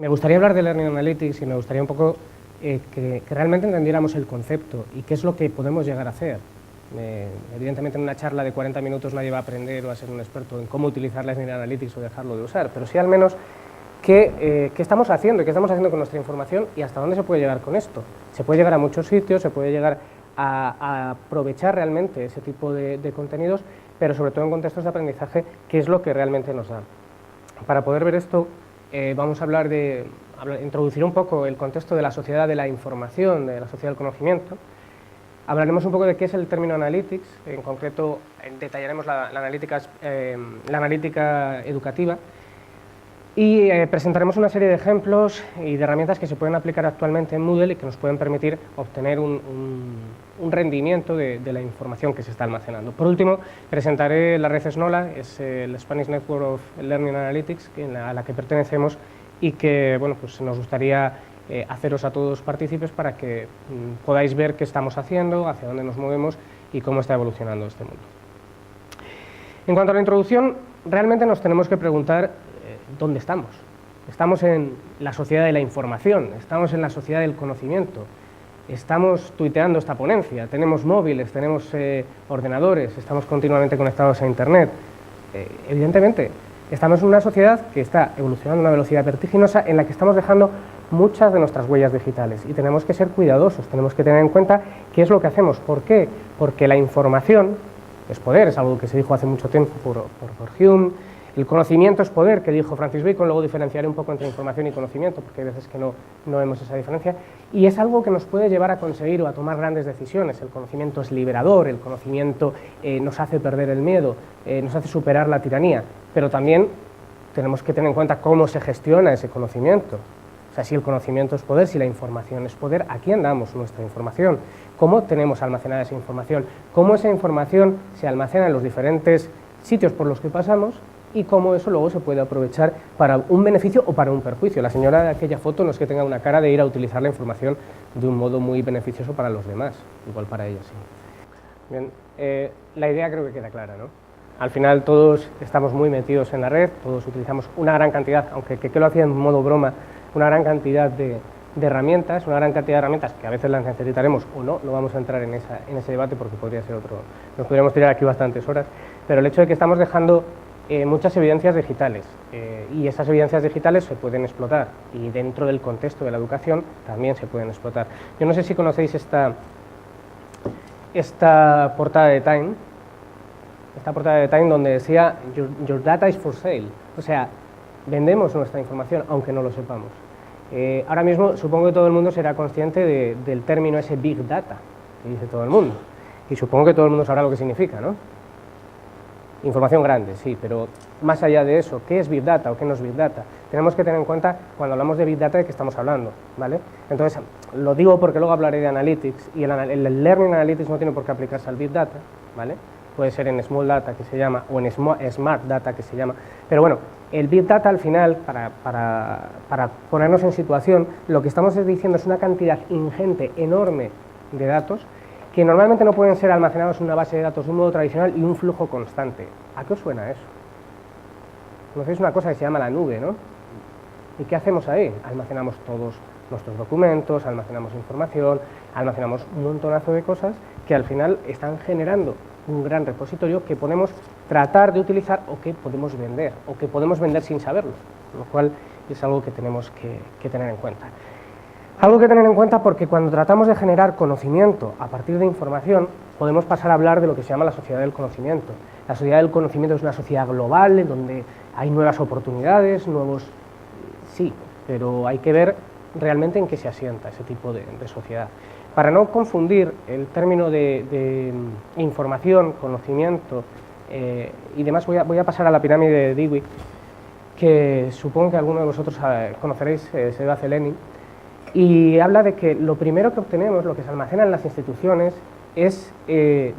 Me gustaría hablar de Learning Analytics y me gustaría un poco que realmente entendiéramos el concepto y qué es lo que podemos llegar a hacer. Evidentemente en una charla de 40 minutos nadie va a aprender o a ser un experto en cómo utilizar Learning Analytics o dejarlo de usar, pero sí al menos qué estamos haciendo y qué estamos haciendo con nuestra información y hasta dónde se puede llegar con esto. Se puede llegar a muchos sitios, se puede llegar a aprovechar realmente ese tipo de contenidos, pero sobre todo en contextos de aprendizaje, qué es lo que realmente nos da. Para poder ver esto, vamos a introducir un poco el contexto de la sociedad de la información, de la sociedad del conocimiento. Hablaremos un poco de qué es el término analytics, en concreto detallaremos la analítica educativa y presentaremos una serie de ejemplos y de herramientas que se pueden aplicar actualmente en Moodle y que nos pueden permitir obtener un rendimiento de la información que se está almacenando. Por último, presentaré la red SNOLA, es el Spanish Network of Learning Analytics, a la que pertenecemos y que bueno, pues nos gustaría haceros a todos partícipes para que podáis ver qué estamos haciendo, hacia dónde nos movemos y cómo está evolucionando este mundo. En cuanto a la introducción, realmente nos tenemos que preguntar ¿dónde estamos? Estamos en la sociedad de la información, estamos en la sociedad del conocimiento, estamos tuiteando esta ponencia, tenemos móviles, tenemos ordenadores, estamos continuamente conectados a Internet. Evidentemente, estamos en una sociedad que está evolucionando a una velocidad vertiginosa en la que estamos dejando muchas de nuestras huellas digitales y tenemos que ser cuidadosos, tenemos que tener en cuenta qué es lo que hacemos. ¿Por qué? Porque la información es poder, es algo que se dijo hace mucho tiempo por Hume. El conocimiento es poder, que dijo Francis Bacon, luego diferenciaré un poco entre información y conocimiento, porque hay veces que no vemos esa diferencia, y es algo que nos puede llevar a conseguir o a tomar grandes decisiones. El conocimiento es liberador, el conocimiento nos hace perder el miedo, nos hace superar la tiranía, pero también tenemos que tener en cuenta cómo se gestiona ese conocimiento. O sea, si el conocimiento es poder, si la información es poder, ¿a quién damos nuestra información? ¿Cómo tenemos almacenada esa información? ¿Cómo esa información se almacena en los diferentes sitios por los que pasamos? Y cómo eso luego se puede aprovechar para un beneficio o para un perjuicio. La señora de aquella foto no es que tenga una cara de ir a utilizar la información de un modo muy beneficioso para los demás, igual para ella sí. Bien, la idea creo que queda clara, ¿no? Al final todos estamos muy metidos en la red, todos utilizamos una gran cantidad, aunque que lo hacía en modo broma, una gran cantidad de herramientas, que a veces las necesitaremos o no vamos a entrar en ese debate porque podría ser otro, nos podríamos tirar aquí bastantes horas, pero el hecho de que estamos dejando muchas evidencias digitales y esas evidencias digitales se pueden explotar y dentro del contexto de la educación también se pueden explotar. Yo no sé si conocéis esta portada de Time, donde decía your data is for sale, o sea, vendemos nuestra información aunque no lo sepamos. Ahora mismo supongo que todo el mundo será consciente del término ese Big Data, que dice todo el mundo, y supongo que todo el mundo sabrá lo que significa, ¿no? Información grande, sí, pero más allá de eso, ¿qué es Big Data o qué no es Big Data? Tenemos que tener en cuenta, cuando hablamos de Big Data, de qué estamos hablando, ¿vale? Entonces, lo digo porque luego hablaré de Analytics, y el Learning Analytics no tiene por qué aplicarse al Big Data, ¿vale? Puede ser en Small Data, que se llama, o en Smart Data, que se llama, pero bueno, el Big Data al final, para ponernos en situación, lo que estamos diciendo es una cantidad ingente, enorme de datos, que normalmente no pueden ser almacenados en una base de datos de un modo tradicional y un flujo constante. ¿A qué os suena eso? Conocéis una cosa que se llama la nube, ¿no? ¿Y qué hacemos ahí? Almacenamos todos nuestros documentos, almacenamos información, almacenamos un montonazo de cosas que al final están generando un gran repositorio que podemos tratar de utilizar o que podemos vender sin saberlo, lo cual es algo que tenemos que tener en cuenta. Algo que tener en cuenta porque cuando tratamos de generar conocimiento a partir de información, podemos pasar a hablar de lo que se llama la sociedad del conocimiento. La sociedad del conocimiento es una sociedad global en donde hay nuevas oportunidades, sí, pero hay que ver realmente en qué se asienta ese tipo de sociedad. Para no confundir el término de información, conocimiento y demás, voy a pasar a la pirámide de Dewey, que supongo que alguno de vosotros conoceréis, se debe a Lenin. Y habla de que lo primero que obtenemos, lo que se almacena en las instituciones, es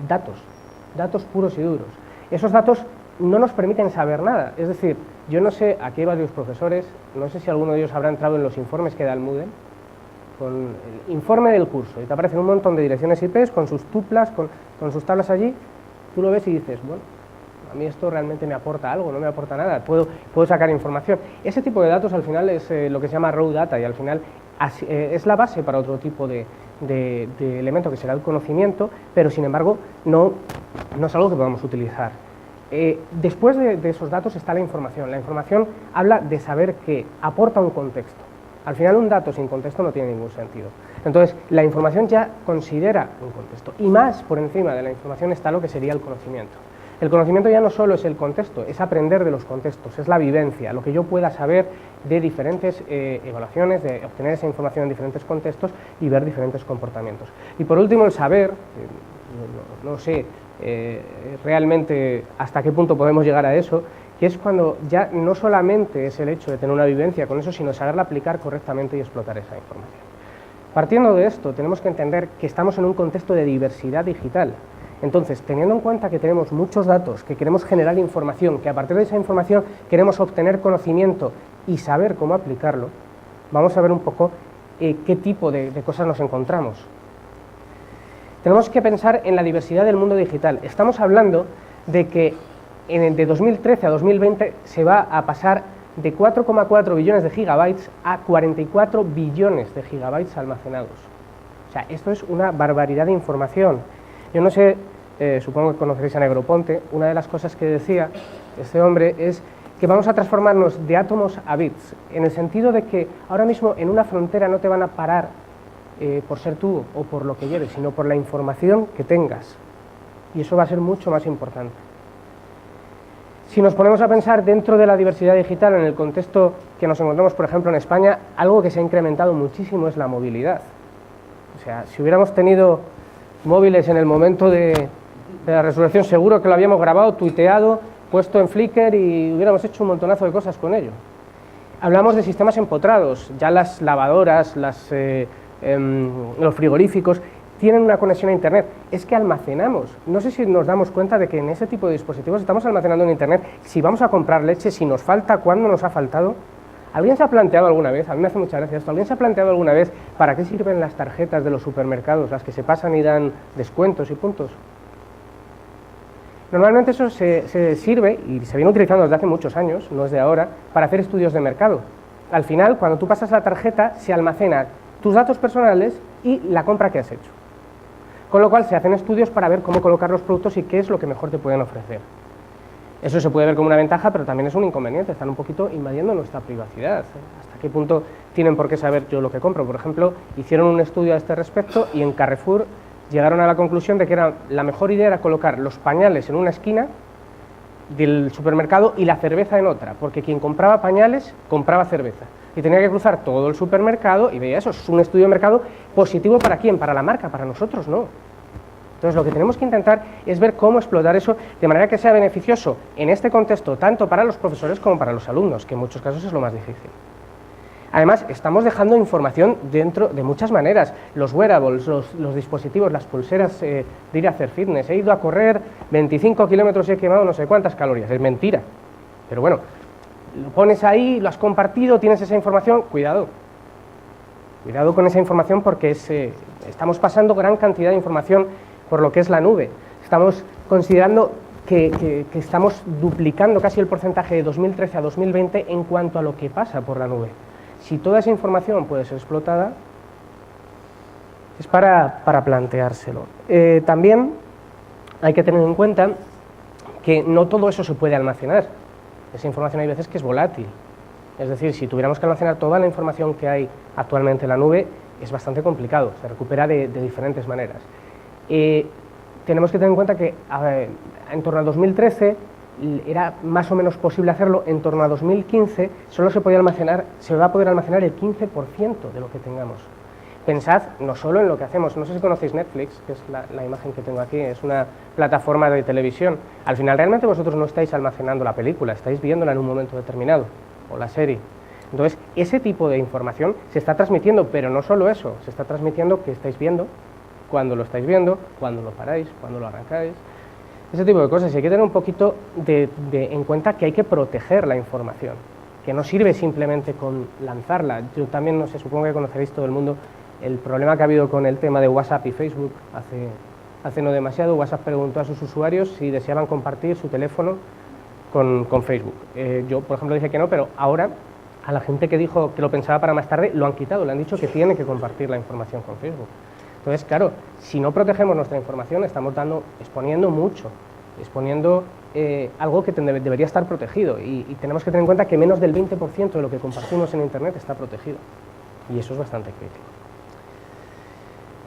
datos puros y duros. Esos datos no nos permiten saber nada, es decir, yo no sé, aquí hay varios profesores, no sé si alguno de ellos habrá entrado en los informes que da el Moodle, con el informe del curso, y te aparecen un montón de direcciones IP con sus tuplas, con sus tablas allí, tú lo ves y dices, bueno, a mí esto realmente me aporta algo, no me aporta nada, puedo sacar información. Ese tipo de datos al final es lo que se llama raw data y al final es la base para otro tipo de elemento que será el conocimiento, pero sin embargo no es algo que podamos utilizar. Después de esos datos está la información. La información habla de saber que aporta un contexto. Al final un dato sin contexto no tiene ningún sentido. Entonces la información ya considera un contexto y más por encima de la información está lo que sería el conocimiento. El conocimiento ya no solo es el contexto, es aprender de los contextos, es la vivencia, lo que yo pueda saber de diferentes evaluaciones, de obtener esa información en diferentes contextos y ver diferentes comportamientos. Y por último el saber, no sé realmente hasta qué punto podemos llegar a eso, que es cuando ya no solamente es el hecho de tener una vivencia con eso, sino saberla aplicar correctamente y explotar esa información. Partiendo de esto, tenemos que entender que estamos en un contexto de diversidad digital. Entonces, teniendo en cuenta que tenemos muchos datos, que queremos generar información, que a partir de esa información queremos obtener conocimiento y saber cómo aplicarlo, vamos a ver un poco qué tipo de cosas nos encontramos. Tenemos que pensar en la diversidad del mundo digital. Estamos hablando de que de 2013 a 2020 se va a pasar de 4,4 billones de gigabytes a 44 billones de gigabytes almacenados. O sea, esto es una barbaridad de información. Yo no sé, supongo que conoceréis a Negroponte, una de las cosas que decía este hombre es que vamos a transformarnos de átomos a bits, en el sentido de que ahora mismo en una frontera no te van a parar por ser tú o por lo que lleves, sino por la información que tengas. Y eso va a ser mucho más importante. Si nos ponemos a pensar dentro de la diversidad digital, en el contexto que nos encontramos, por ejemplo, en España, algo que se ha incrementado muchísimo es la movilidad. O sea, si hubiéramos tenido móviles en el momento de la resurrección, seguro que lo habíamos grabado, tuiteado, puesto en Flickr y hubiéramos hecho un montonazo de cosas con ello. Hablamos de sistemas empotrados, ya las lavadoras, los frigoríficos tienen una conexión a Internet, es que almacenamos. No sé si nos damos cuenta de que en ese tipo de dispositivos estamos almacenando en Internet, si vamos a comprar leche, si nos falta, cuándo nos ha faltado. ¿Alguien se ha planteado alguna vez, a mí me hace mucha gracia esto, ¿alguien se ha planteado alguna vez para qué sirven las tarjetas de los supermercados, las que se pasan y dan descuentos y puntos? Normalmente eso se sirve, y se viene utilizando desde hace muchos años, no es de ahora, para hacer estudios de mercado. Al final, cuando tú pasas la tarjeta, se almacenan tus datos personales y la compra que has hecho. Con lo cual se hacen estudios para ver cómo colocar los productos y qué es lo que mejor te pueden ofrecer. Eso se puede ver como una ventaja, pero también es un inconveniente, están un poquito invadiendo nuestra privacidad. ¿Hasta qué punto tienen por qué saber yo lo que compro? Por ejemplo, hicieron un estudio a este respecto y en Carrefour llegaron a la conclusión de que la mejor idea era colocar los pañales en una esquina del supermercado y la cerveza en otra, porque quien compraba pañales compraba cerveza. Y tenía que cruzar todo el supermercado y veía eso, es un estudio de mercado positivo para quién, para la marca, para nosotros no. Entonces lo que tenemos que intentar es ver cómo explotar eso de manera que sea beneficioso en este contexto tanto para los profesores como para los alumnos, que en muchos casos es lo más difícil. Además, estamos dejando información dentro de muchas maneras, los wearables, los dispositivos, las pulseras de ir a hacer fitness, he ido a correr 25 kilómetros y he quemado no sé cuántas calorías, es mentira, pero bueno, lo pones ahí, lo has compartido, tienes esa información, cuidado con esa información porque estamos pasando gran cantidad de información por lo que es la nube. Estamos considerando que estamos duplicando casi el porcentaje de 2013 a 2020 en cuanto a lo que pasa por la nube. Si toda esa información puede ser explotada, es para planteárselo. También hay que tener en cuenta que no todo eso se puede almacenar. Esa información hay veces que es volátil. Es decir, si tuviéramos que almacenar toda la información que hay actualmente en la nube, es bastante complicado, se recupera de diferentes maneras. Tenemos que tener en cuenta que en torno a 2013 era más o menos posible hacerlo, en torno a 2015 solo se va a poder almacenar el 15% de lo que tengamos. Pensad no solo en lo que hacemos, no sé si conocéis Netflix, que es la imagen que tengo aquí, es una plataforma de televisión. Al final realmente vosotros no estáis almacenando la película, estáis viéndola en un momento determinado, o la serie. Entonces, ese tipo de información se está transmitiendo, pero no solo eso, se está transmitiendo que estáis viendo, cuando lo estáis viendo, cuando lo paráis, cuando lo arrancáis, ese tipo de cosas. Y hay que tener un poquito en cuenta que hay que proteger la información, que no sirve simplemente con lanzarla. Yo también, no sé, supongo que conoceréis todo el mundo el problema que ha habido con el tema de WhatsApp y Facebook hace hace no demasiado WhatsApp preguntó a sus usuarios si deseaban compartir su teléfono con Facebook. Yo, por ejemplo, dije que no, pero ahora a la gente que dijo que lo pensaba para más tarde, lo han quitado, le han dicho que tiene que compartir la información con Facebook. Entonces, claro, si no protegemos nuestra información, estamos exponiendo mucho, exponiendo algo que debería estar protegido, y tenemos que tener en cuenta que menos del 20% de lo que compartimos en Internet está protegido, y eso es bastante crítico.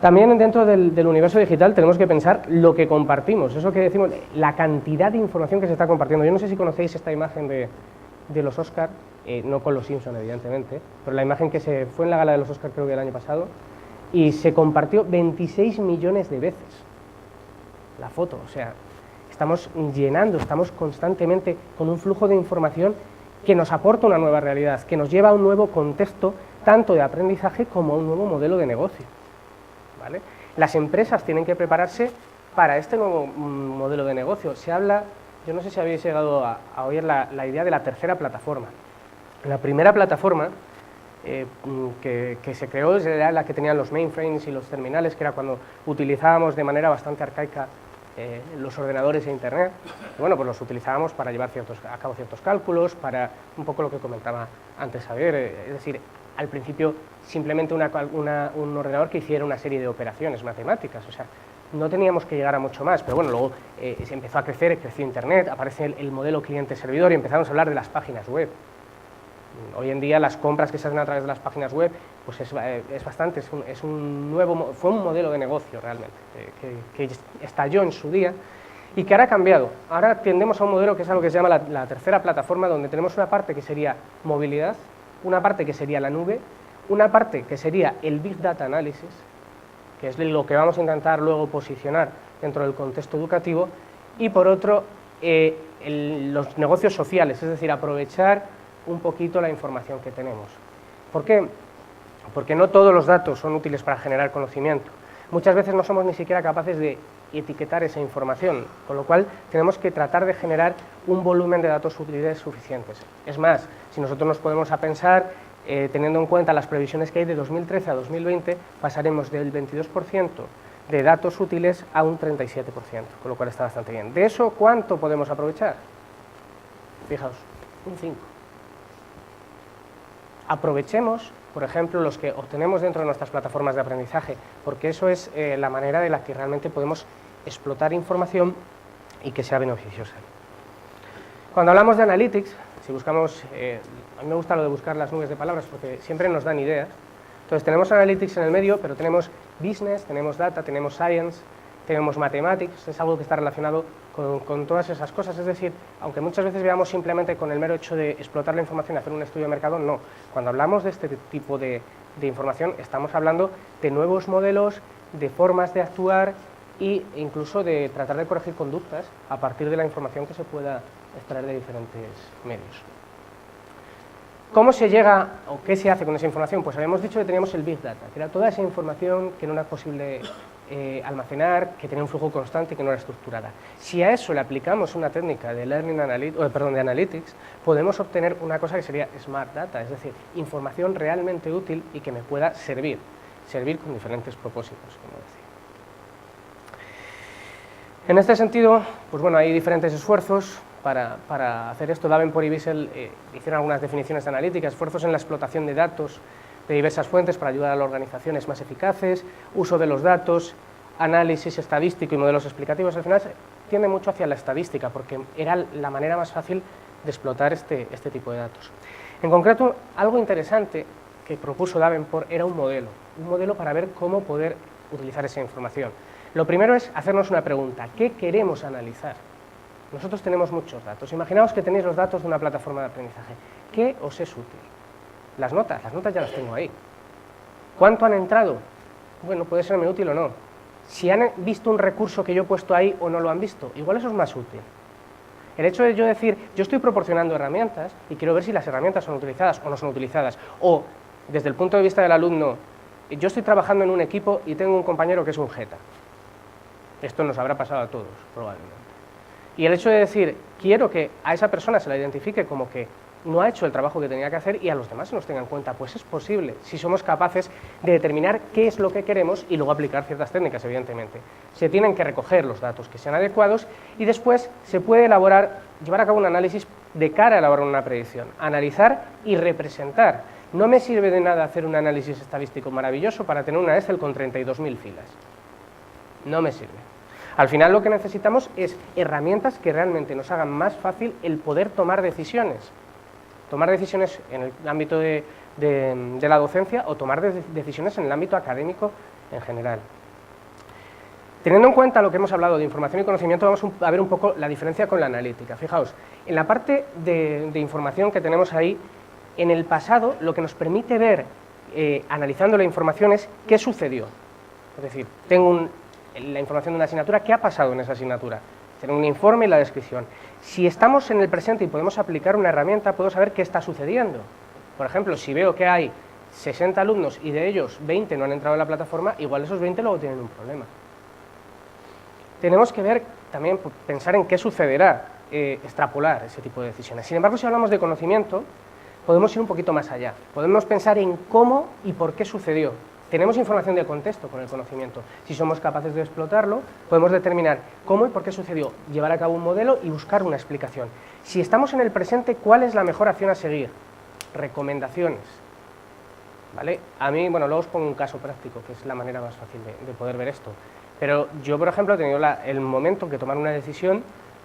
También dentro del universo digital tenemos que pensar lo que compartimos, eso que decimos, la cantidad de información que se está compartiendo. Yo no sé si conocéis esta imagen de los Oscar, no con los Simpson evidentemente, pero la imagen que se fue en la gala de los Oscar creo que el año pasado, y se compartió 26 millones de veces la foto. O sea, estamos llenando, estamos constantemente con un flujo de información que nos aporta una nueva realidad, que nos lleva a un nuevo contexto, tanto de aprendizaje como a un nuevo modelo de negocio, ¿vale? Las empresas tienen que prepararse para este nuevo modelo de negocio. Se habla, yo no sé si habéis llegado a oír la idea de la tercera plataforma. La primera plataforma que se creó era la que tenían los mainframes y los terminales, que era cuando utilizábamos de manera bastante arcaica los ordenadores e Internet. Y bueno, pues los utilizábamos para llevar a cabo ciertos cálculos, para un poco lo que comentaba antes Javier, es decir, al principio simplemente un ordenador que hiciera una serie de operaciones matemáticas, o sea, no teníamos que llegar a mucho más, pero bueno, luego se empezó a crecer, creció Internet, aparece el modelo cliente-servidor y empezamos a hablar de las páginas web. Hoy en día las compras que se hacen a través de las páginas web, pues fue un modelo de negocio realmente, que estalló en su día y que ahora ha cambiado. Ahora tendemos a un modelo que es algo que se llama la tercera plataforma, donde tenemos una parte que sería movilidad, una parte que sería la nube, una parte que sería el Big Data Analysis, que es lo que vamos a intentar luego posicionar dentro del contexto educativo, y por otro, los negocios sociales, es decir, aprovechar un poquito la información que tenemos. ¿Por qué? Porque no todos los datos son útiles para generar conocimiento. Muchas veces no somos ni siquiera capaces de etiquetar esa información, con lo cual tenemos que tratar de generar un volumen de datos útiles suficientes. Es más, si nosotros nos podemos a pensar, teniendo en cuenta las previsiones que hay de 2013 a 2020, pasaremos del 22% de datos útiles a un 37%, con lo cual está bastante bien. ¿De eso cuánto podemos aprovechar? Fijaos, un 5%. Aprovechemos, por ejemplo, los que obtenemos dentro de nuestras plataformas de aprendizaje, porque eso es la manera de la que realmente podemos explotar información y que sea beneficiosa. Cuando hablamos de analytics, si buscamos, a mí me gusta lo de buscar las nubes de palabras porque siempre nos dan ideas. Entonces tenemos analytics en el medio, pero tenemos business, tenemos data, tenemos science, tenemos mathematics, es algo que está relacionado con todas esas cosas. Es decir, aunque muchas veces veamos simplemente con el mero hecho de explotar la información y hacer un estudio de mercado, no. Cuando hablamos de este tipo de información, estamos hablando de nuevos modelos, de formas de actuar e incluso de tratar de corregir conductas a partir de la información que se pueda extraer de diferentes medios. ¿Cómo se llega o qué se hace con esa información? Pues habíamos dicho que teníamos el Big Data, que era toda esa información que no era posible almacenar, que tenía un flujo constante y que no era estructurada. Si a eso le aplicamos una técnica de de Analytics, podemos obtener una cosa que sería Smart Data, es decir, información realmente útil y que me pueda servir con diferentes propósitos, como decía. En este sentido, pues bueno, hay diferentes esfuerzos para hacer esto. Davenport y Wiesel hicieron algunas definiciones analíticas, esfuerzos en la explotación de datos de diversas fuentes para ayudar a las organizaciones más eficaces, uso de los datos, análisis estadístico y modelos explicativos. Al final tiende mucho hacia la estadística porque era la manera más fácil de explotar este tipo de datos. En concreto, algo interesante que propuso Davenport era un modelo para ver cómo poder utilizar esa información. Lo primero es hacernos una pregunta: ¿qué queremos analizar? Nosotros tenemos muchos datos. Imaginaos que tenéis los datos de una plataforma de aprendizaje. ¿Qué os es útil? Las notas ya las tengo ahí. ¿Cuánto han entrado? Bueno, puede serme útil o no. Si han visto un recurso que yo he puesto ahí o no lo han visto, igual eso es más útil. El hecho de yo decir, yo estoy proporcionando herramientas y quiero ver si las herramientas son utilizadas o no son utilizadas, o desde el punto de vista del alumno, yo estoy trabajando en un equipo y tengo un compañero que es un jeta. Esto nos habrá pasado a todos, probablemente. Y el hecho de decir, quiero que a esa persona se la identifique como que no ha hecho el trabajo que tenía que hacer y a los demás se nos tenga en cuenta. Pues es posible, si somos capaces de determinar qué es lo que queremos y luego aplicar ciertas técnicas, evidentemente. Se tienen que recoger los datos que sean adecuados y después se puede llevar a cabo un análisis de cara a elaborar una predicción, analizar y representar. No me sirve de nada hacer un análisis estadístico maravilloso para tener una Excel con 32.000 filas. No me sirve. Al final lo que necesitamos es herramientas que realmente nos hagan más fácil el poder tomar decisiones. Tomar decisiones en el ámbito de la docencia o tomar decisiones en el ámbito académico en general. Teniendo en cuenta lo que hemos hablado de información y conocimiento, vamos a ver un poco la diferencia con la analítica. Fijaos, en la parte de información que tenemos ahí, en el pasado lo que nos permite ver, analizando la información, es qué sucedió. Es decir, tengo la información de una asignatura, ¿qué ha pasado en esa asignatura? Tengo un informe y la descripción. Si estamos en el presente y podemos aplicar una herramienta, puedo saber qué está sucediendo. Por ejemplo, si veo que hay 60 alumnos y de ellos 20 no han entrado en la plataforma, igual esos 20 luego tienen un problema. Tenemos que ver también, pensar en qué sucederá, extrapolar ese tipo de decisiones. Sin embargo, si hablamos de conocimiento, podemos ir un poquito más allá. Podemos pensar en cómo y por qué sucedió. Tenemos información de contexto con el conocimiento. Si somos capaces de explotarlo, podemos determinar cómo y por qué sucedió, llevar a cabo un modelo y buscar una explicación. Si estamos en el presente, ¿cuál es la mejor acción a seguir? Recomendaciones. ¿Vale? A mí, bueno, luego os pongo un caso práctico, que es la manera más fácil de poder ver esto. Pero yo, por ejemplo, he tenido el momento que tomar una decisión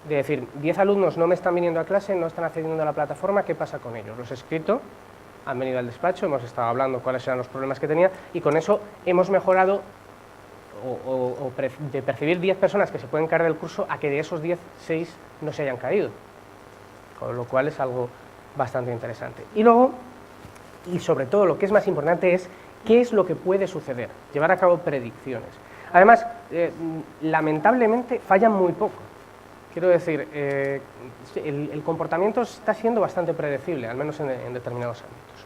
de decir, 10 alumnos no me están viniendo a clase, no están accediendo a la plataforma, ¿qué pasa con ellos? Los he escrito, han venido al despacho, hemos estado hablando cuáles eran los problemas que tenía y con eso hemos mejorado de percibir 10 personas que se pueden caer del curso a que de esos 10, 6 no se hayan caído, con lo cual es algo bastante interesante. Y luego, y sobre todo lo que es más importante es qué es lo que puede suceder, llevar a cabo predicciones. Además, lamentablemente fallan muy poco. Quiero decir, el comportamiento está siendo bastante predecible, al menos en determinados ámbitos.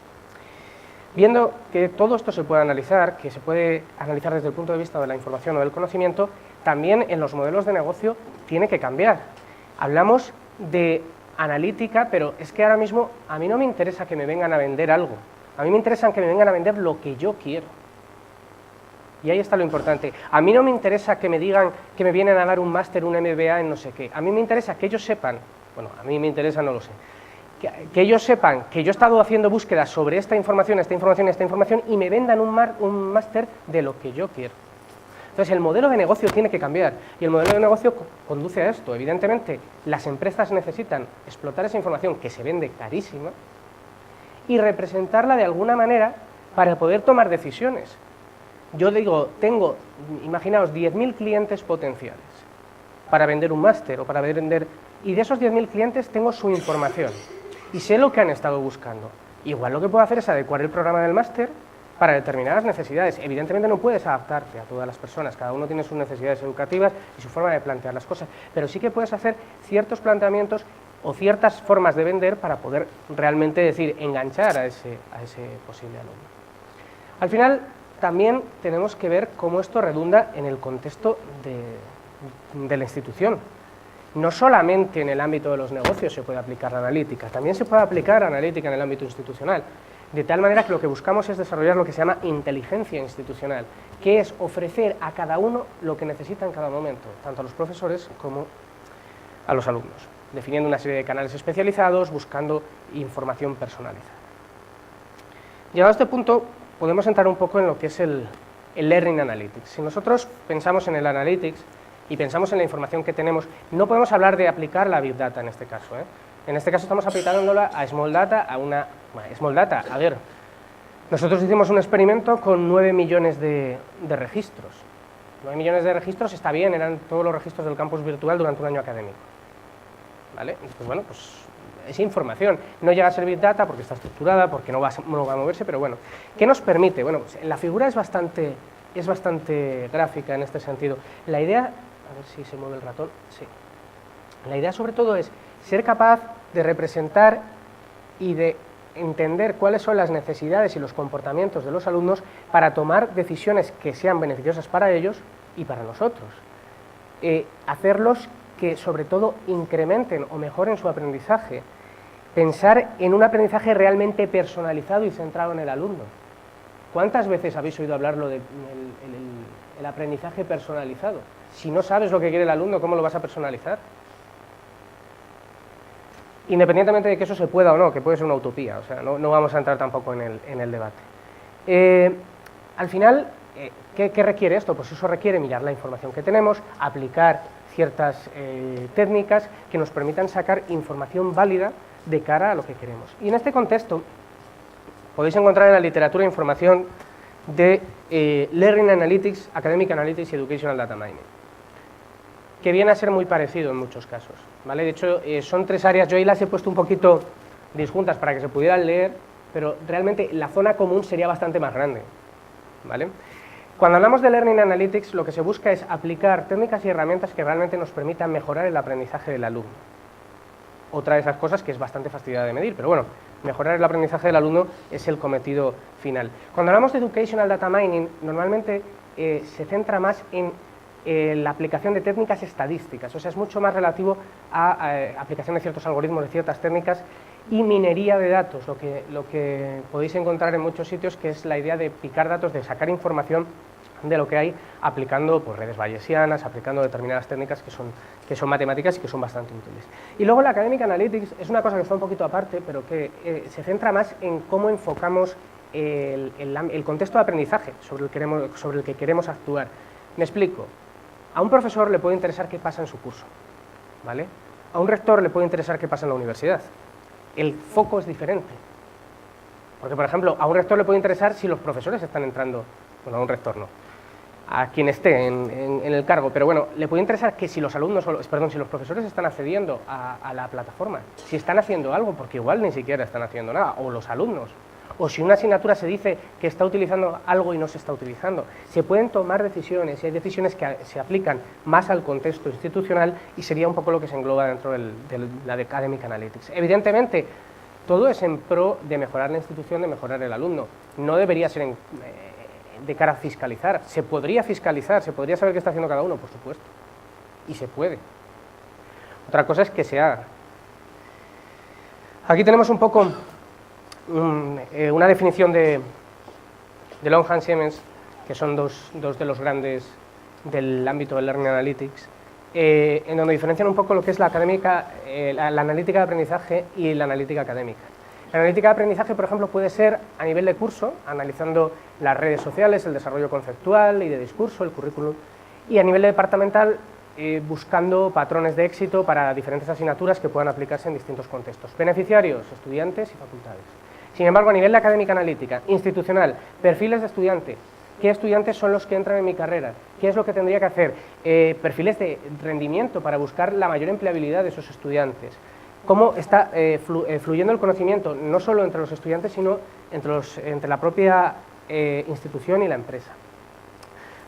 Viendo que todo esto se puede analizar, que se puede analizar desde el punto de vista de la información o del conocimiento, también en los modelos de negocio tiene que cambiar. Hablamos de analítica, pero es que ahora mismo a mí no me interesa que me vengan a vender algo, a mí me interesa que me vengan a vender lo que yo quiero. Y ahí está lo importante. A mí no me interesa que me digan que me vienen a dar un máster, un MBA en no sé qué. A mí me interesa que ellos sepan, bueno, a mí me interesa, no lo sé, que ellos sepan que yo he estado haciendo búsquedas sobre esta información y me vendan un máster de lo que yo quiero. Entonces el modelo de negocio tiene que cambiar y el modelo de negocio conduce a esto. Evidentemente las empresas necesitan explotar esa información que se vende carísima y representarla de alguna manera para poder tomar decisiones. Yo digo, imaginaos, 10.000 clientes potenciales para vender un máster o para vender, y de esos 10.000 clientes tengo su información y sé lo que han estado buscando. Igual lo que puedo hacer es adecuar el programa del máster para determinadas necesidades. Evidentemente no puedes adaptarte a todas las personas, cada uno tiene sus necesidades educativas y su forma de plantear las cosas, pero sí que puedes hacer ciertos planteamientos o ciertas formas de vender para poder realmente enganchar a ese posible alumno. Al final, también tenemos que ver cómo esto redunda en el contexto de la institución. No solamente en el ámbito de los negocios se puede aplicar la analítica, también se puede aplicar analítica en el ámbito institucional, de tal manera que lo que buscamos es desarrollar lo que se llama inteligencia institucional, que es ofrecer a cada uno lo que necesita en cada momento, tanto a los profesores como a los alumnos, definiendo una serie de canales especializados, buscando información personalizada. Llegado a este punto, podemos entrar un poco en lo que es el Learning Analytics. Si nosotros pensamos en el Analytics y pensamos en la información que tenemos, no podemos hablar de aplicar la Big Data en este caso. En este caso estamos aplicándola a Small Data, Small Data, a ver, nosotros hicimos un experimento con 9 millones de registros. 9 millones de registros está bien, eran todos los registros del campus virtual durante un año académico. ¿Vale? Entonces, bueno, pues es información, no llega a ser Big Data porque está estructurada, porque no va a moverse, pero bueno, ¿qué nos permite? Bueno, pues la figura es bastante gráfica en este sentido. La idea, a ver si se mueve el ratón, sí. La idea sobre todo es ser capaz de representar y de entender cuáles son las necesidades y los comportamientos de los alumnos para tomar decisiones que sean beneficiosas para ellos y para nosotros. Hacerlos que sobre todo incrementen o mejoren su aprendizaje Pensar en un aprendizaje realmente personalizado y centrado en el alumno. ¿Cuántas veces habéis oído hablarlo del el aprendizaje personalizado? Si no sabes lo que quiere el alumno, ¿cómo lo vas a personalizar? Independientemente de que eso se pueda o no, que puede ser una utopía, o sea, no vamos a entrar tampoco en el debate. Al final, ¿qué requiere esto? Pues eso requiere mirar la información que tenemos, aplicar ciertas técnicas que nos permitan sacar información válida de cara a lo que queremos. Y en este contexto podéis encontrar en la literatura información de Learning Analytics, Academic Analytics y Educational Data Mining, que viene a ser muy parecido en muchos casos, ¿vale? De hecho, son tres áreas, yo ahí las he puesto un poquito disjuntas para que se pudieran leer, pero realmente la zona común sería bastante más grande, ¿vale? Cuando hablamos de Learning Analytics, lo que se busca es aplicar técnicas y herramientas que realmente nos permitan mejorar el aprendizaje del alumno. Otra de esas cosas que es bastante fastidiada de medir, pero bueno, mejorar el aprendizaje del alumno es el cometido final. Cuando hablamos de Educational Data Mining, normalmente se centra más en la aplicación de técnicas estadísticas, o sea, es mucho más relativo a aplicación de ciertos algoritmos, de ciertas técnicas y minería de datos, lo que podéis encontrar en muchos sitios, que es la idea de picar datos, de sacar información de lo que hay, aplicando pues, redes bayesianas, aplicando determinadas técnicas que son matemáticas y que son bastante útiles. Y luego la Academic Analytics es una cosa que está un poquito aparte, pero que se centra más en cómo enfocamos el contexto de aprendizaje sobre el que queremos actuar. Me explico. A un profesor le puede interesar qué pasa en su curso, ¿vale? A un rector le puede interesar qué pasa en la universidad. El foco es diferente. Porque, por ejemplo, a un rector le puede interesar si los profesores están entrando, bueno, a un rector no, a quien esté en el cargo, pero bueno, le puede interesar que si los alumnos, si los profesores están accediendo a la plataforma, si están haciendo algo, porque igual ni siquiera están haciendo nada, o los alumnos, o si una asignatura se dice que está utilizando algo y no se está utilizando. Se pueden tomar decisiones, y hay decisiones que se aplican más al contexto institucional y sería un poco lo que se engloba dentro de la de Academic Analytics. Evidentemente, todo es en pro de mejorar la institución, de mejorar el alumno. No debería ser de cara a fiscalizar. Se podría fiscalizar, se podría saber qué está haciendo cada uno, por supuesto. Y se puede. Otra cosa es que se haga. Aquí tenemos un poco una definición de Longham Siemens, que son dos de los grandes del ámbito del Learning Analytics, en donde diferencian un poco lo que es la analítica de aprendizaje y la analítica académica. La analítica de aprendizaje, por ejemplo, puede ser a nivel de curso, analizando las redes sociales, el desarrollo conceptual y de discurso, el currículum, y a nivel departamental, buscando patrones de éxito para diferentes asignaturas que puedan aplicarse en distintos contextos. Beneficiarios, estudiantes y facultades. Sin embargo, a nivel de académica analítica, institucional, perfiles de estudiante, ¿qué estudiantes son los que entran en mi carrera? ¿Qué es lo que tendría que hacer? Perfiles de rendimiento para buscar la mayor empleabilidad de esos estudiantes. Cómo está fluyendo el conocimiento, no solo entre los estudiantes, sino entre la propia institución y la empresa.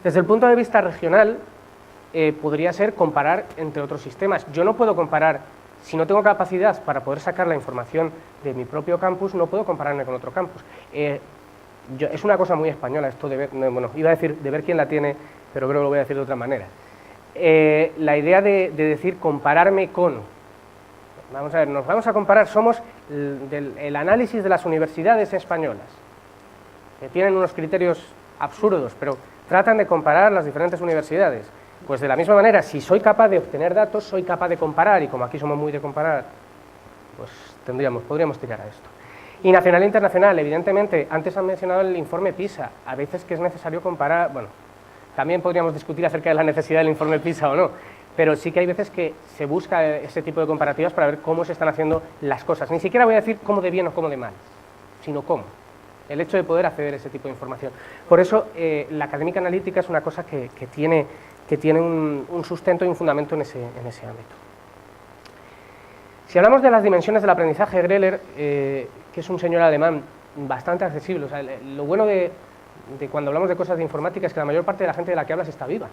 Desde el punto de vista regional, podría ser comparar entre otros sistemas. Yo no puedo comparar, si no tengo capacidad para poder sacar la información de mi propio campus, no puedo compararme con otro campus. Es una cosa muy española esto de ver, bueno, iba a decir de ver quién la tiene, pero creo que lo voy a decir de otra manera. La idea de decir compararme con... Vamos a ver, nos vamos a comparar, somos el análisis de las universidades españolas, que tienen unos criterios absurdos, pero tratan de comparar las diferentes universidades. Pues de la misma manera, si soy capaz de obtener datos, soy capaz de comparar, y como aquí somos muy de comparar, pues podríamos tirar a esto. Y nacional e internacional, evidentemente, antes han mencionado el informe PISA, a veces que es necesario comparar, bueno, también podríamos discutir acerca de la necesidad del informe PISA o no, pero sí que hay veces que se busca ese tipo de comparativas para ver cómo se están haciendo las cosas. Ni siquiera voy a decir cómo de bien o cómo de mal, sino cómo. El hecho de poder acceder a ese tipo de información. Por eso, la académica analítica es una cosa que tiene un sustento y un fundamento en ese ámbito. Si hablamos de las dimensiones del aprendizaje, Greller, que es un señor alemán bastante accesible, o sea, lo bueno de cuando hablamos de cosas de informática es que la mayor parte de la gente de la que hablas está viva.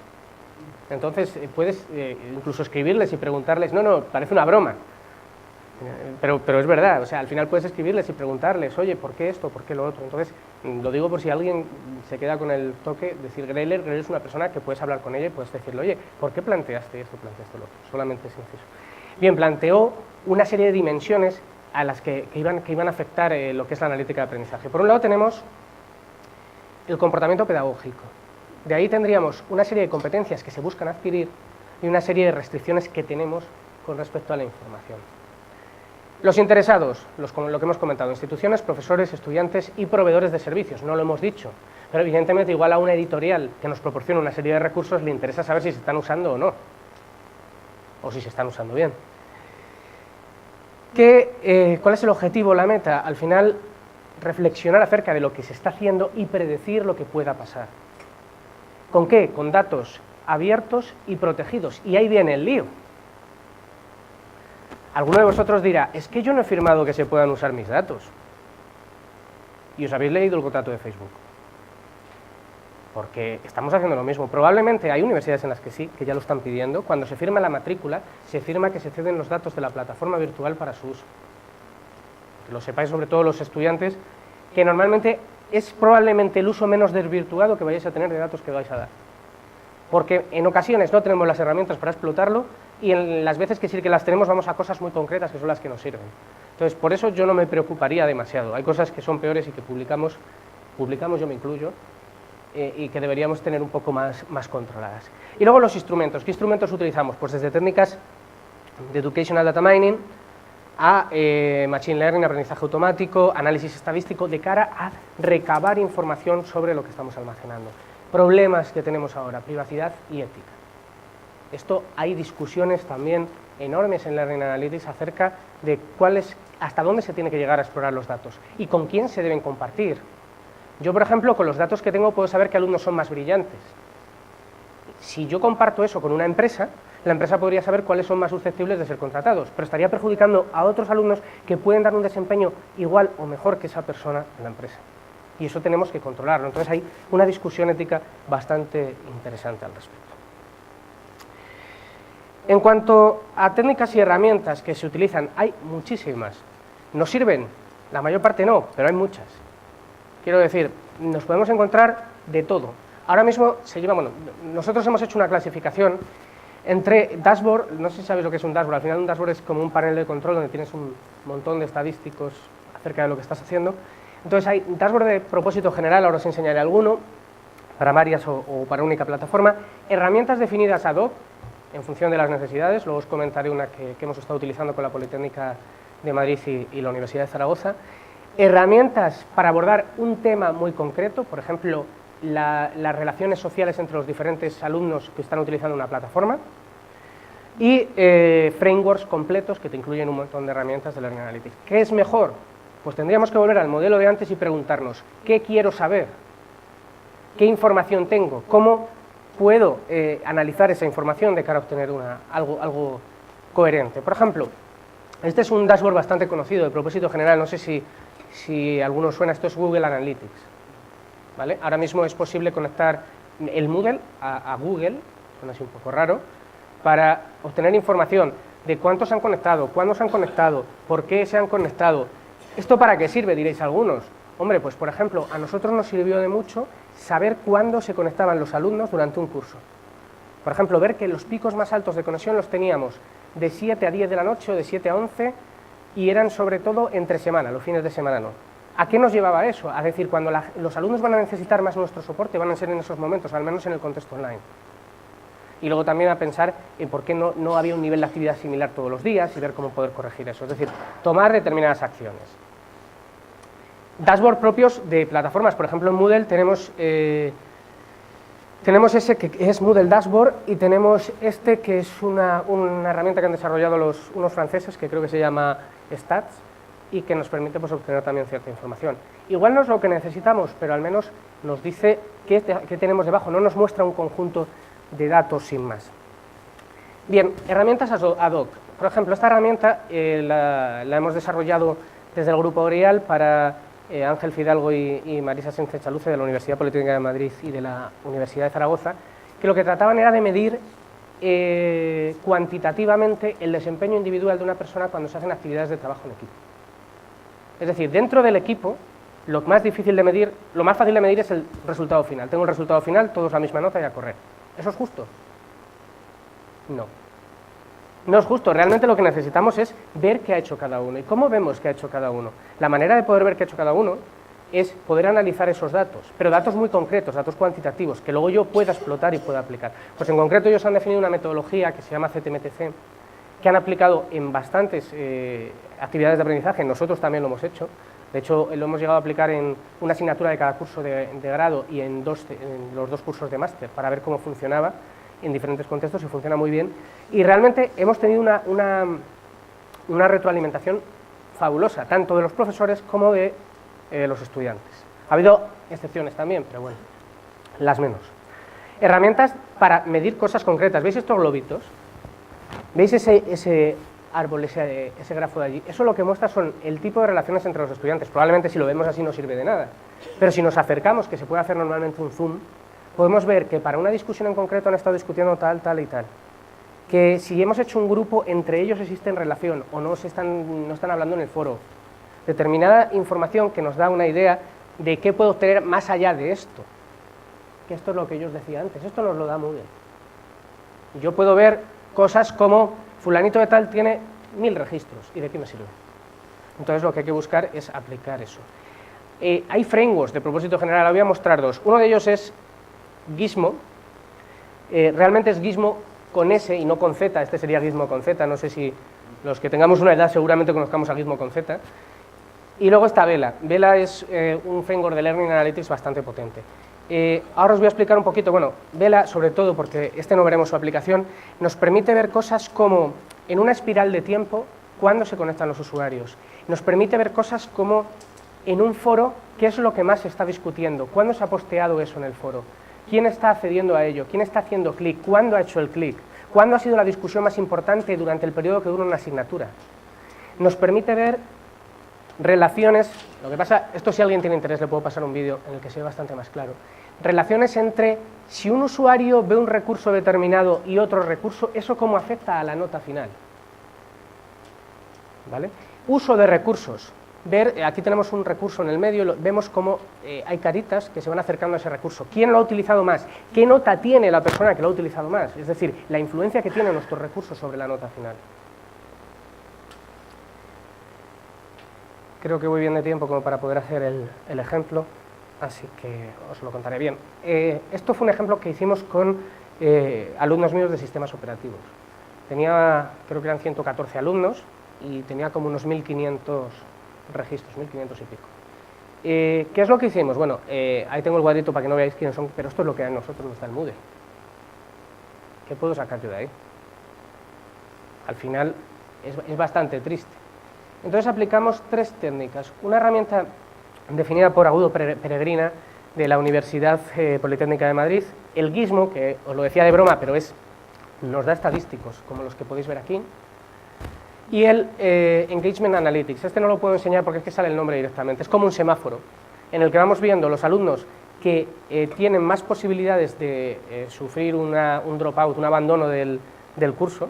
Entonces, puedes incluso escribirles y preguntarles, no, parece una broma, pero es verdad, o sea, al final puedes escribirles y preguntarles, oye, ¿por qué esto, por qué lo otro? Entonces, lo digo por si alguien se queda con el toque, decir Greller es una persona que puedes hablar con ella y puedes decirle, oye, ¿por qué planteaste esto, planteaste lo otro? Solamente es inciso. Bien, planteó una serie de dimensiones a las que iban a afectar lo que es la analítica de aprendizaje. Por un lado tenemos el comportamiento pedagógico. De ahí tendríamos una serie de competencias que se buscan adquirir y una serie de restricciones que tenemos con respecto a la información. Los interesados, lo que hemos comentado, instituciones, profesores, estudiantes y proveedores de servicios, no lo hemos dicho, pero evidentemente igual a una editorial que nos proporciona una serie de recursos le interesa saber si se están usando o no, o si se están usando bien. ¿Cuál es el objetivo, la meta? Al final, reflexionar acerca de lo que se está haciendo y predecir lo que pueda pasar. ¿Con qué? Con datos abiertos y protegidos. Y ahí viene el lío. Alguno de vosotros dirá, es que yo no he firmado que se puedan usar mis datos. Y os habéis leído el contrato de Facebook. Porque estamos haciendo lo mismo. Probablemente hay universidades en las que sí, que ya lo están pidiendo. Cuando se firma la matrícula, se firma que se ceden los datos de la plataforma virtual para su uso. Que lo sepáis sobre todo los estudiantes, que normalmente es probablemente el uso menos desvirtuado que vayáis a tener de datos que vais a dar. Porque en ocasiones no tenemos las herramientas para explotarlo y en las veces que sí que las tenemos vamos a cosas muy concretas que son las que nos sirven. Entonces, por eso yo no me preocuparía demasiado. Hay cosas que son peores y que publicamos, yo me incluyo, y que deberíamos tener un poco más controladas. Y luego los instrumentos. ¿Qué instrumentos utilizamos? Pues desde técnicas de Educational Data Mining a Machine Learning, aprendizaje automático, análisis estadístico, de cara a recabar información sobre lo que estamos almacenando. Problemas que tenemos ahora, privacidad y ética. Esto hay discusiones también enormes en Learning Analytics acerca de hasta dónde se tiene que llegar a explorar los datos y con quién se deben compartir. Yo, por ejemplo, con los datos que tengo puedo saber qué alumnos son más brillantes. Si yo comparto eso con una empresa, la empresa podría saber cuáles son más susceptibles de ser contratados, pero estaría perjudicando a otros alumnos que pueden dar un desempeño igual o mejor que esa persona en la empresa. Y eso tenemos que controlarlo. Entonces hay una discusión ética bastante interesante al respecto. En cuanto a técnicas y herramientas que se utilizan, hay muchísimas. ¿Nos sirven? La mayor parte no, pero hay muchas. Quiero decir, nos podemos encontrar de todo. Ahora mismo nosotros hemos hecho una clasificación entre dashboard, no sé si sabéis lo que es un dashboard, al final un dashboard es como un panel de control donde tienes un montón de estadísticos acerca de lo que estás haciendo. Entonces hay dashboard de propósito general, ahora os enseñaré alguno, para varias o para única plataforma, herramientas definidas ad hoc, en función de las necesidades, luego os comentaré una que hemos estado utilizando con la Politécnica de Madrid y la Universidad de Zaragoza, herramientas para abordar un tema muy concreto, por ejemplo, las relaciones sociales entre los diferentes alumnos que están utilizando una plataforma, y frameworks completos que te incluyen un montón de herramientas de Learning Analytics. ¿Qué es mejor? Pues tendríamos que volver al modelo de antes y preguntarnos, ¿qué quiero saber? ¿Qué información tengo? ¿Cómo puedo analizar esa información de cara a obtener algo coherente? Por ejemplo, este es un dashboard bastante conocido de propósito general, no sé si a alguno suena, esto es Google Analytics, ¿vale? Ahora mismo es posible conectar el Moodle a Google, suena así un poco raro, para obtener información de cuántos se han conectado, cuándo se han conectado, por qué se han conectado. ¿Esto para qué sirve?, diréis algunos. Hombre, pues por ejemplo, a nosotros nos sirvió de mucho saber cuándo se conectaban los alumnos durante un curso. Por ejemplo, ver que los picos más altos de conexión los teníamos de 7 a 10 de la noche o de 7 a 11 y eran sobre todo entre semana, los fines de semana no. ¿A qué nos llevaba eso? A decir, cuando los alumnos van a necesitar más nuestro soporte, van a ser en esos momentos, al menos en el contexto online. Y luego también a pensar en por qué no había un nivel de actividad similar todos los días y ver cómo poder corregir eso, es decir, tomar determinadas acciones. Dashboard propios de plataformas, por ejemplo en Moodle tenemos ese que es Moodle Dashboard y tenemos este que es una herramienta que han desarrollado unos franceses que creo que se llama Stats y que nos permite pues, obtener también cierta información. Igual no es lo que necesitamos, pero al menos nos dice qué tenemos debajo, no nos muestra un conjunto de datos sin más. Bien, herramientas ad hoc. Por ejemplo, esta herramienta la hemos desarrollado desde el Grupo Orial para Ángel Fidalgo y Marisa Sánchez Chaluce de la Universidad Politécnica de Madrid y de la Universidad de Zaragoza, que lo que trataban era de medir cuantitativamente el desempeño individual de una persona cuando se hacen actividades de trabajo en equipo. Es decir, dentro del equipo, lo más fácil de medir es el resultado final. Tengo el resultado final, todos la misma nota y a correr. ¿Eso es justo? No. No es justo, realmente lo que necesitamos es ver qué ha hecho cada uno. ¿Y cómo vemos qué ha hecho cada uno? La manera de poder ver qué ha hecho cada uno es poder analizar esos datos, pero datos muy concretos, datos cuantitativos, que luego yo pueda explotar y pueda aplicar. Pues en concreto ellos han definido una metodología que se llama CTMTC, que han aplicado en bastantes actividades de aprendizaje, nosotros también lo hemos hecho. De hecho, lo hemos llegado a aplicar en una asignatura de cada curso de grado y en los dos cursos de máster, para ver cómo funcionaba en diferentes contextos, y funciona muy bien. Y realmente hemos tenido una retroalimentación fabulosa, tanto de los profesores como de los estudiantes. Ha habido excepciones también, pero bueno, las menos. Herramientas para medir cosas concretas. ¿Veis estos globitos? ¿Veis ese árbol, ese grafo de allí? Eso lo que muestra son el tipo de relaciones entre los estudiantes. Probablemente si lo vemos así no sirve de nada, pero si nos acercamos, que se puede hacer normalmente un zoom, podemos ver que para una discusión en concreto han estado discutiendo tal, tal y tal. Que si hemos hecho un grupo, entre ellos existen relación o no están hablando en el foro. Determinada información que nos da una idea de qué puedo obtener más allá de esto. Que esto es lo que yo os decía antes, esto nos lo da Moodle. Yo puedo ver cosas como fulanito de tal tiene 1000 registros, ¿y de qué me sirve? Entonces lo que hay que buscar es aplicar eso. Hay frameworks de propósito general, voy a mostrar dos. Uno de ellos es Gizmo, realmente es Gizmo con S y no con Z, este sería Gizmo con Z, no sé si los que tengamos una edad seguramente conozcamos a Gizmo con Z. Y luego está Vela. Vela es un framework de Learning Analytics bastante potente. Ahora os voy a explicar un poquito, bueno, Vela sobre todo, porque no veremos su aplicación, nos permite ver cosas como en una espiral de tiempo, cuándo se conectan los usuarios. Nos permite ver cosas como en un foro, qué es lo que más se está discutiendo, cuándo se ha posteado eso en el foro, quién está accediendo a ello, quién está haciendo clic, cuándo ha hecho el clic, cuándo ha sido la discusión más importante durante el periodo que dura una asignatura. Nos permite ver relaciones, lo que pasa, esto si alguien tiene interés le puedo pasar un vídeo en el que se ve bastante más claro, relaciones entre si un usuario ve un recurso determinado y otro recurso, eso cómo afecta a la nota final. ¿Vale? Uso de recursos. Aquí tenemos un recurso en el medio, vemos cómo hay caritas que se van acercando a ese recurso. ¿Quién lo ha utilizado más? ¿Qué nota tiene la persona que lo ha utilizado más? Es decir, la influencia que tiene nuestro recurso sobre la nota final. Creo que voy bien de tiempo como para poder hacer el ejemplo, así que os lo contaré bien. Esto fue un ejemplo que hicimos con alumnos míos de sistemas operativos. Tenía, creo que eran 114 alumnos y tenía como unos 1500 registros, 1500 y pico. ¿Qué es lo que hicimos? Bueno, ahí tengo el cuadrito para que no veáis quiénes son, pero esto es lo que a nosotros nos da el Moodle. ¿Qué puedo sacar yo de ahí? Al final es bastante triste. Entonces aplicamos tres técnicas. Una herramienta definida por Agudo Peregrina de la Universidad Politécnica de Madrid, el Gizmo, que os lo decía de broma, pero nos da estadísticos, como los que podéis ver aquí, y el Engagement Analytics. Este no lo puedo enseñar porque es que sale el nombre directamente, es como un semáforo, en el que vamos viendo los alumnos que tienen más posibilidades de sufrir un dropout, un abandono del curso,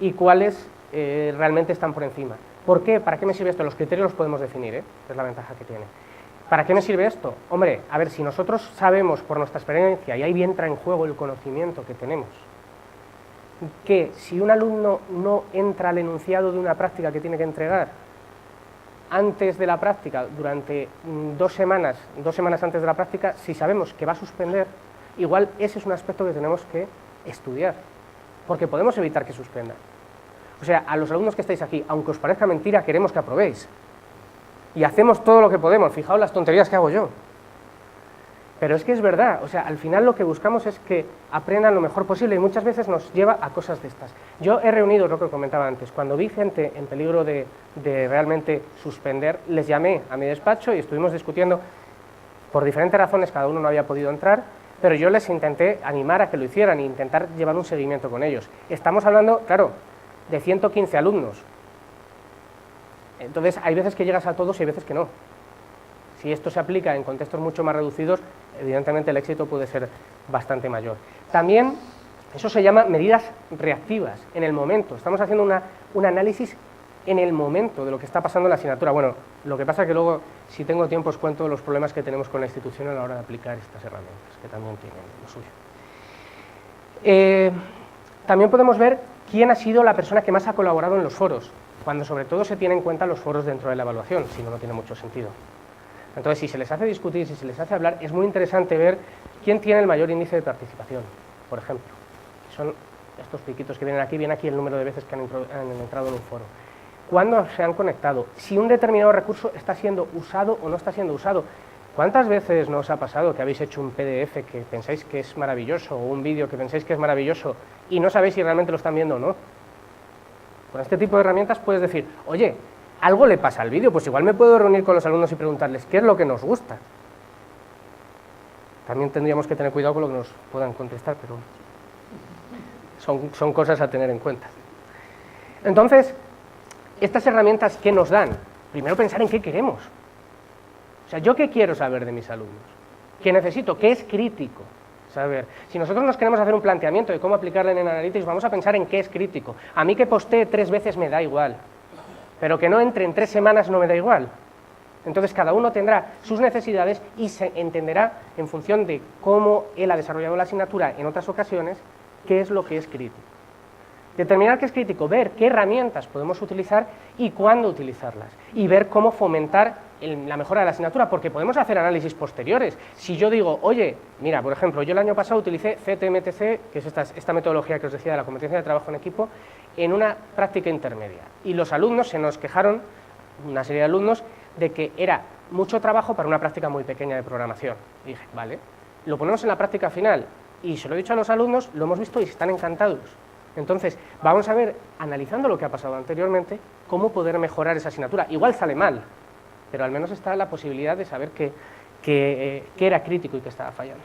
y cuáles realmente están por encima. ¿Por qué? ¿Para qué me sirve esto? Los criterios los podemos definir, es la ventaja que tiene. ¿Para qué me sirve esto? Hombre, a ver, si nosotros sabemos por nuestra experiencia, y ahí entra en juego el conocimiento que tenemos, que si un alumno no entra al enunciado de una práctica que tiene que entregar antes de la práctica, durante 2 semanas antes de la práctica, si sabemos que va a suspender, igual ese es un aspecto que tenemos que estudiar, porque podemos evitar que suspenda. O sea, a los alumnos que estáis aquí, aunque os parezca mentira, queremos que aprobéis. Y hacemos todo lo que podemos, fijaos las tonterías que hago yo. Pero es que es verdad, o sea, al final lo que buscamos es que aprendan lo mejor posible y muchas veces nos lleva a cosas de estas. Yo he reunido, lo que comentaba antes, cuando vi gente en peligro de realmente suspender, les llamé a mi despacho y estuvimos discutiendo por diferentes razones, cada uno no había podido entrar, pero yo les intenté animar a que lo hicieran e intentar llevar un seguimiento con ellos. Estamos hablando, claro, de 115 alumnos. Entonces, hay veces que llegas a todos y hay veces que no. Si esto se aplica en contextos mucho más reducidos, evidentemente el éxito puede ser bastante mayor. También, eso se llama medidas reactivas, en el momento. Estamos haciendo un análisis en el momento de lo que está pasando en la asignatura. Bueno, lo que pasa es que luego, si tengo tiempo, os cuento los problemas que tenemos con la institución a la hora de aplicar estas herramientas, que también tienen lo suyo. También podemos ver quién ha sido la persona que más ha colaborado en los foros, cuando sobre todo se tiene en cuenta los foros dentro de la evaluación, si no, no tiene mucho sentido. Entonces, si se les hace discutir, si se les hace hablar, es muy interesante ver quién tiene el mayor índice de participación, por ejemplo. Son estos piquitos que vienen aquí, viene aquí el número de veces que han entrado en un foro. ¿Cuándo se han conectado? Si un determinado recurso está siendo usado o no está siendo usado. ¿Cuántas veces nos ha pasado que habéis hecho un PDF que pensáis que es maravilloso o un vídeo que pensáis que es maravilloso y no sabéis si realmente lo están viendo o no? Con este tipo de herramientas puedes decir, oye, algo le pasa al vídeo, pues igual me puedo reunir con los alumnos y preguntarles qué es lo que nos gusta. También tendríamos que tener cuidado con lo que nos puedan contestar, pero son cosas a tener en cuenta. Entonces, estas herramientas, ¿qué nos dan? Primero pensar en qué queremos. O sea, ¿yo qué quiero saber de mis alumnos? ¿Qué necesito? ¿Qué es crítico saber? Si nosotros nos queremos hacer un planteamiento de cómo aplicar Learning Analytics, vamos a pensar en qué es crítico. A mí que postee 3 veces me da igual, pero que no entre en 3 semanas no me da igual. Entonces cada uno tendrá sus necesidades y se entenderá en función de cómo él ha desarrollado la asignatura en otras ocasiones, qué es lo que es crítico. Determinar qué es crítico, ver qué herramientas podemos utilizar y cuándo utilizarlas, y ver cómo fomentar la mejora de la asignatura, porque podemos hacer análisis posteriores. Si yo digo, oye, mira, por ejemplo, yo el año pasado utilicé CTMTC, que es esta metodología que os decía de la competencia de trabajo en equipo, en una práctica intermedia, y los alumnos se nos quejaron, una serie de alumnos, de que era mucho trabajo para una práctica muy pequeña de programación. Y dije, vale, lo ponemos en la práctica final, y se lo he dicho a los alumnos, lo hemos visto y están encantados. Entonces, vamos a ver, analizando lo que ha pasado anteriormente, cómo poder mejorar esa asignatura. Igual sale mal, pero al menos está la posibilidad de saber qué era crítico y qué estaba fallando.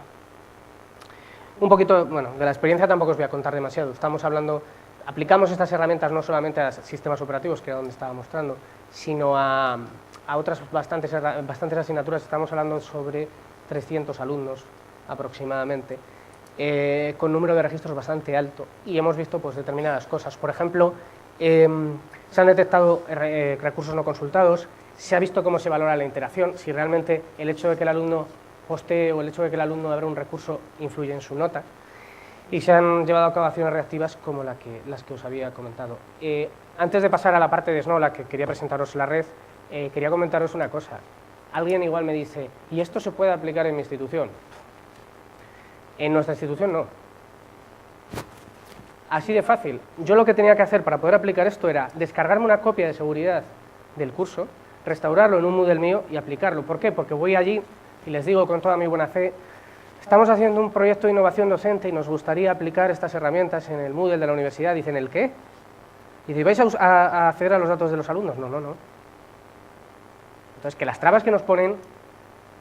Un poquito, bueno, de la experiencia tampoco os voy a contar demasiado. Estamos hablando, aplicamos estas herramientas no solamente a sistemas operativos, que era donde estaba mostrando, sino a otras bastantes asignaturas. Estamos hablando sobre 300 alumnos aproximadamente, con número de registros bastante alto, y hemos visto pues determinadas cosas. Por ejemplo, se han detectado recursos no consultados, se ha visto cómo se valora la interacción, si realmente el hecho de que el alumno postee o el hecho de que el alumno abra un recurso influye en su nota, y se han llevado a cabo acciones reactivas como las que os había comentado. Antes de pasar a la parte de Snow, que quería presentaros la red, quería comentaros una cosa. Alguien igual me dice, ¿y esto se puede aplicar en mi institución? En nuestra institución no. Así de fácil. Yo lo que tenía que hacer para poder aplicar esto era descargarme una copia de seguridad del curso, restaurarlo en un Moodle mío y aplicarlo. ¿Por qué? Porque voy allí y les digo con toda mi buena fe, estamos haciendo un proyecto de innovación docente y nos gustaría aplicar estas herramientas en el Moodle de la universidad. Dicen, ¿el qué? Y dice, ¿vais a acceder a los datos de los alumnos? No, no, no. Entonces, que las trabas que nos ponen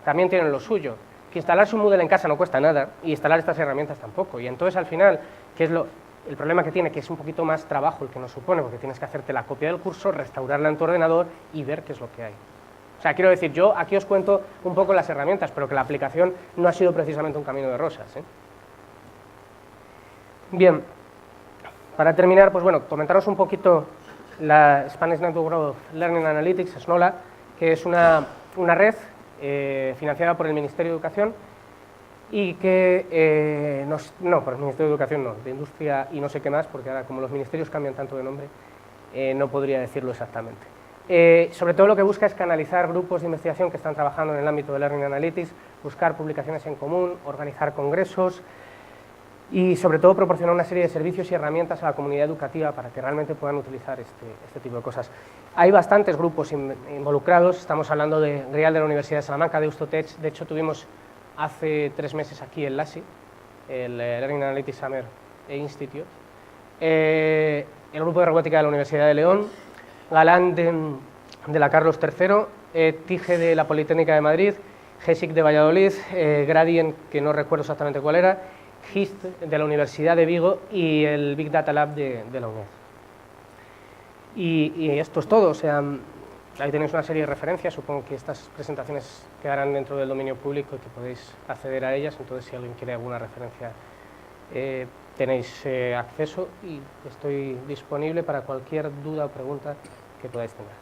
también tienen lo suyo. Que instalarse un Moodle en casa no cuesta nada y instalar estas herramientas tampoco. Y entonces, al final, ¿qué es el problema que tiene? Que es un poquito más trabajo el que nos supone, porque tienes que hacerte la copia del curso, restaurarla en tu ordenador y ver qué es lo que hay. O sea, quiero decir, yo aquí os cuento un poco las herramientas, pero que la aplicación no ha sido precisamente un camino de rosas, ¿eh? Bien, para terminar, pues bueno, comentaros un poquito la Spanish Network of Learning Analytics, SNOLA, que es una red financiada por el Ministerio de Educación y que, no, por el Ministerio de Educación no, de Industria y no sé qué más, porque ahora como los ministerios cambian tanto de nombre, no podría decirlo exactamente. Sobre todo lo que busca es canalizar grupos de investigación que están trabajando en el ámbito de Learning Analytics, buscar publicaciones en común, organizar congresos y sobre todo proporcionar una serie de servicios y herramientas a la comunidad educativa para que realmente puedan utilizar este tipo de cosas. Hay bastantes grupos involucrados, estamos hablando de Real de la Universidad de Salamanca, de Eustotech, de hecho tuvimos hace 3 meses aquí el LASI, el Learning Analytics Summer Institute, el grupo de robótica de la Universidad de León, Galán de la Carlos III, TIGE de la Politécnica de Madrid, GESIC de Valladolid, Gradient, que no recuerdo exactamente cuál era, GIST de la Universidad de Vigo y el Big Data Lab de la UNED. Y esto es todo, o sea, ahí tenéis una serie de referencias, supongo que estas presentaciones quedarán dentro del dominio público y que podéis acceder a ellas, entonces si alguien quiere alguna referencia tenéis acceso y estoy disponible para cualquier duda o pregunta que podáis tener.